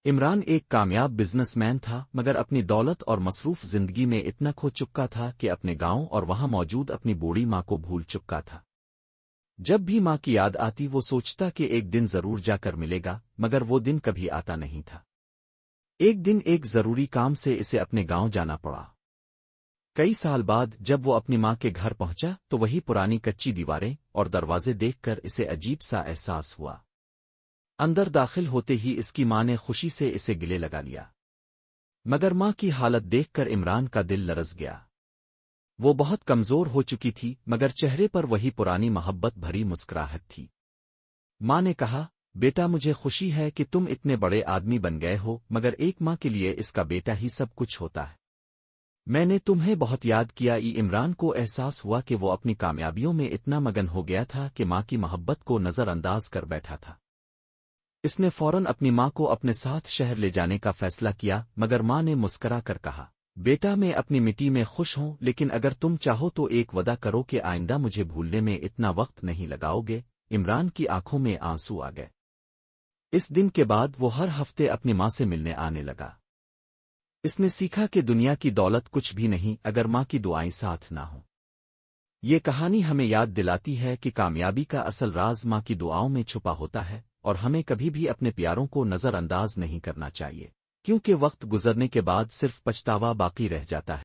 عمران ایک کامیاب business man تھا مگر اپنی دولت اور مصروف زندگی میں اتنا کھو چکا تھا کہ اپنے گاؤں اور وہاں موجود اپنی بوڑھی ماں کو بھول چکا تھا۔ جب بھی ماں کی یاد آتی وہ سوچتا کہ ایک دن ضرور جا کر ملے گا، مگر وہ دن کبھی آتا نہیں تھا۔ ایک دن ایک ضروری کام سے اسے اپنے گاؤں جانا پڑا۔ کئی سال بعد جب وہ اپنی ماں کے گھر پہنچا تو وہی پرانی کچی دیواریں اور دروازے دیکھ کر اسے عجیب سا احساس ہوا۔ اندر داخل ہوتے ہی اس کی ماں نے خوشی سے اسے گلے لگا لیا، مگر ماں کی حالت دیکھ کر عمران کا دل لرز گیا۔ وہ بہت کمزور ہو چکی تھی مگر چہرے پر وہی پرانی محبت بھری مسکراہٹ تھی۔ ماں نے کہا، بیٹا مجھے خوشی ہے کہ تم اتنے بڑے آدمی بن گئے ہو، مگر ایک ماں کے لیے اس کا بیٹا ہی سب کچھ ہوتا ہے۔ میں نے تمہیں بہت یاد کیا۔ عمران کو احساس ہوا کہ وہ اپنی کامیابیوں میں اتنا مگن ہو گیا تھا کہ ماں کی محبت کو نظر انداز کر بیٹھا تھا۔ اس نے فوراً اپنی ماں کو اپنے ساتھ شہر لے جانے کا فیصلہ کیا، مگر ماں نے مسکرا کر کہا، بیٹا میں اپنی مٹی میں خوش ہوں، لیکن اگر تم چاہو تو ایک وعدہ کرو کہ آئندہ مجھے بھولنے میں اتنا وقت نہیں لگاؤ گے۔ عمران کی آنکھوں میں آنسو آ گئے۔ اس دن کے بعد وہ ہر ہفتے اپنی ماں سے ملنے آنے لگا۔ اس نے سیکھا کہ دنیا کی دولت کچھ بھی نہیں اگر ماں کی دعائیں ساتھ نہ ہوں۔ یہ کہانی ہمیں یاد دلاتی ہے کہ کامیابی کا اصل راز ماں کی دعاؤں میں چھپا ہوتا ہے، اور ہمیں کبھی بھی اپنے پیاروں کو نظر انداز نہیں کرنا چاہیے، کیونکہ وقت گزرنے کے بعد صرف پچھتاوا باقی رہ جاتا ہے۔